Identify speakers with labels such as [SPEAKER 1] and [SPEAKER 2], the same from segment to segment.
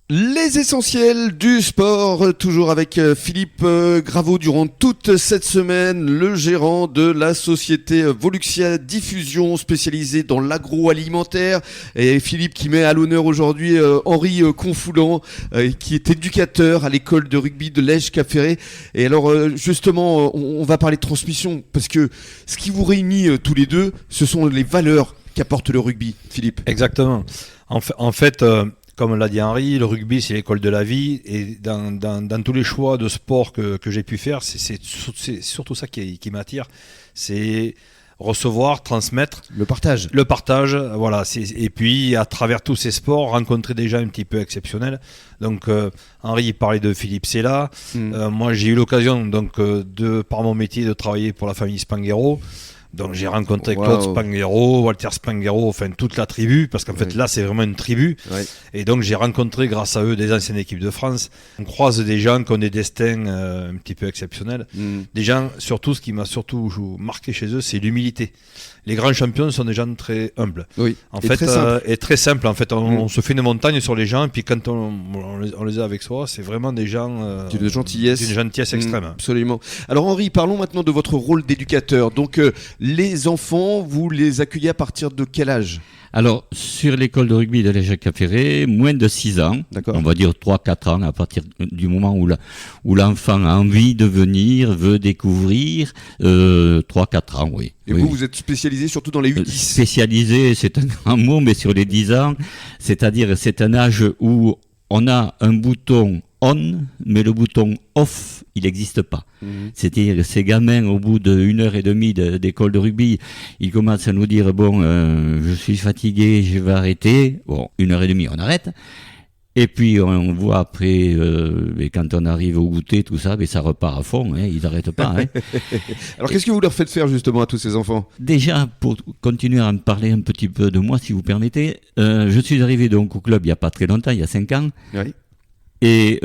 [SPEAKER 1] Les essentiels du sport, toujours avec Philippe Graveau durant toute cette semaine, le gérant de la société Voluxia Diffusion spécialisée dans l'agroalimentaire. Et Philippe qui met à l'honneur aujourd'hui Henri Confoulant, qui est éducateur à l'école de rugby de Lège-Cap-Ferré. Et alors justement, on va parler de transmission, parce que ce qui vous réunit tous les deux, ce sont les valeurs qu'apporte le rugby, Philippe.
[SPEAKER 2] Exactement. En fait comme l'a dit Henri, le rugby c'est l'école de la vie, et dans tous les choix de sport que j'ai pu faire, c'est surtout ça qui m'attire, c'est recevoir, transmettre.
[SPEAKER 1] Le partage,
[SPEAKER 2] voilà. Et puis à travers tous ces sports, rencontrer des gens un petit peu exceptionnels. Donc Henri parlait de Philippe Sella. Moi j'ai eu l'occasion par mon métier de travailler pour la famille Spanghero. Donc j'ai rencontré Claude Spanghero, Walter Spanghero, enfin toute la tribu, parce qu'en fait là c'est vraiment une tribu. Et donc j'ai rencontré grâce à eux des anciennes équipes de France. On croise des gens qui ont des destins un petit peu exceptionnels. Des gens, surtout ce qui m'a surtout marqué chez eux, c'est l'humilité. Les grands champions sont des gens très humbles. En fait, très simple. En fait, on se fait une montagne sur les gens, et puis quand on les a avec soi, c'est vraiment des gens
[SPEAKER 1] d'une gentillesse
[SPEAKER 2] extrême.
[SPEAKER 1] Absolument. Alors Henri, parlons maintenant de votre rôle d'éducateur. Donc les enfants, vous les accueillez à partir de quel âge ?
[SPEAKER 3] Alors, sur l'école de rugby de Lège-Cap-Ferré, moins de 6 ans, on va dire 3-4 ans, à partir du moment où l'enfant a envie de venir, veut découvrir, 3-4 ans, oui.
[SPEAKER 1] Et vous êtes spécialisé surtout dans les U10 ?
[SPEAKER 3] Spécialisé, c'est un grand mot, mais sur les 10 ans, c'est-à-dire c'est un âge où on a un bouton on, mais le bouton off, il n'existe pas. C'est-à-dire que ces gamins, au bout d'une heure et demie d'école de rugby, ils commencent à nous dire, je suis fatigué, je vais arrêter. Bon, 1h30, on arrête. Et puis, on voit après, quand on arrive au goûter, tout ça, ça repart à fond, ils n'arrêtent pas.
[SPEAKER 1] Alors, qu'est-ce que vous leur faites faire justement à tous ces enfants ?
[SPEAKER 3] Déjà, pour continuer à me parler un petit peu de moi, si vous permettez, je suis arrivé donc au club il n'y a pas très longtemps, il y a 5 ans. Oui. Et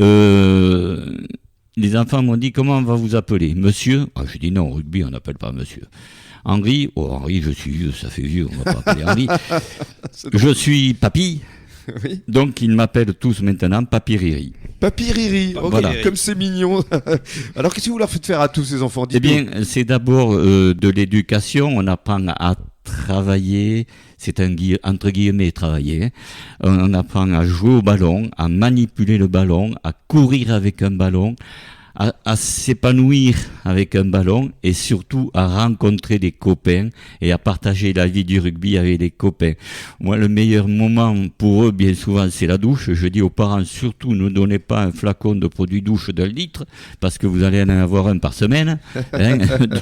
[SPEAKER 3] les enfants m'ont dit, comment on va vous appeler ? Monsieur ? Je dis non, au rugby, on n'appelle pas monsieur. Henri ? Henri, je suis vieux, ça fait vieux, on ne va pas appeler Henri. Je suis papy. Oui. Donc ils m'appellent tous maintenant Papy Riri.
[SPEAKER 1] Papy Riri, okay. Voilà. Comme c'est mignon. Alors qu'est-ce que vous leur faites faire à tous ces enfants ?
[SPEAKER 3] Eh bien, c'est d'abord de l'éducation, on apprend à travailler, c'est entre guillemets travailler. On apprend à jouer au ballon, à manipuler le ballon, à courir avec un ballon, à s'épanouir avec un ballon, et surtout à rencontrer des copains et à partager la vie du rugby avec les copains. Moi, le meilleur moment pour eux, bien souvent, c'est la douche. Je dis aux parents, surtout, ne donnez pas un flacon de produit douche d'1 litre, parce que vous allez en avoir un par semaine.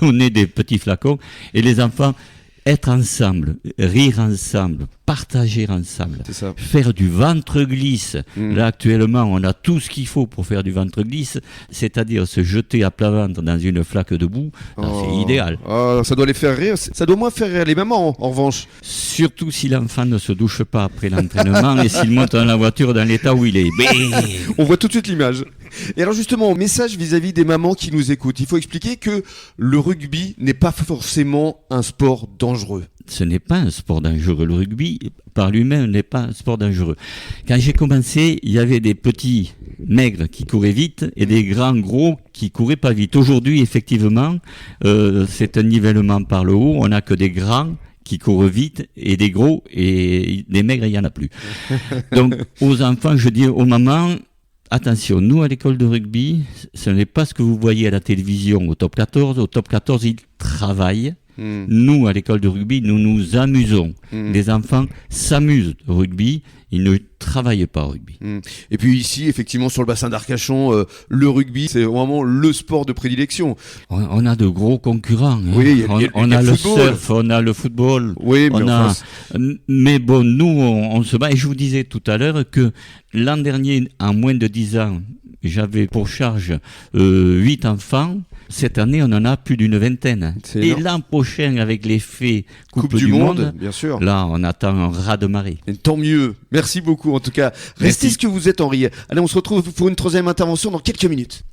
[SPEAKER 3] Donnez des petits flacons. Et les enfants, être ensemble, rire ensemble, partager ensemble, faire du ventre-glisse. Là, actuellement, on a tout ce qu'il faut pour faire du ventre-glisse, c'est-à-dire se jeter à plat ventre dans une flaque de boue. C'est idéal.
[SPEAKER 1] Ça doit les faire rire. Ça doit moins faire rire les mamans, en revanche.
[SPEAKER 3] Surtout si l'enfant ne se douche pas après l'entraînement et s'il monte dans la voiture dans l'état où il est.
[SPEAKER 1] On voit tout de suite l'image. Et alors justement, message vis-à-vis des mamans qui nous écoutent. Il faut expliquer que le rugby n'est pas forcément un sport dangereux.
[SPEAKER 3] Ce n'est pas un sport dangereux. Le rugby, par lui-même, n'est pas un sport dangereux. Quand j'ai commencé, il y avait des petits maigres qui couraient vite et des grands gros qui couraient pas vite. Aujourd'hui, effectivement, c'est un nivellement par le haut. On n'a que des grands qui courent vite et des gros, et des maigres, il n'y en a plus. Donc, aux enfants, je dis aux mamans, attention, nous à l'école de rugby, ce n'est pas ce que vous voyez à la télévision au top 14. Au top 14, ils travaillent. Nous, à l'école de rugby, nous nous amusons. Les enfants s'amusent au rugby, ils ne travaillent pas au rugby.
[SPEAKER 1] Et puis ici, effectivement, sur le bassin d'Arcachon, le rugby, c'est vraiment le sport de prédilection.
[SPEAKER 3] On a de gros concurrents.
[SPEAKER 1] Oui,
[SPEAKER 3] on a le surf, on a le football.
[SPEAKER 1] Oui,
[SPEAKER 3] mais bon, nous, on se bat. Et je vous disais tout à l'heure que l'an dernier, en moins de 10 ans, j'avais pour charge 8 enfants. Cette année, on en a plus d'une vingtaine. Et l'an prochain, avec l'effet Coupe du Monde,
[SPEAKER 1] bien sûr.
[SPEAKER 3] Là, on attend un raz-de-marée.
[SPEAKER 1] Et tant mieux. Merci beaucoup, en tout cas. Restez ce que vous êtes, Henri. Allez, on se retrouve pour une troisième intervention dans quelques minutes.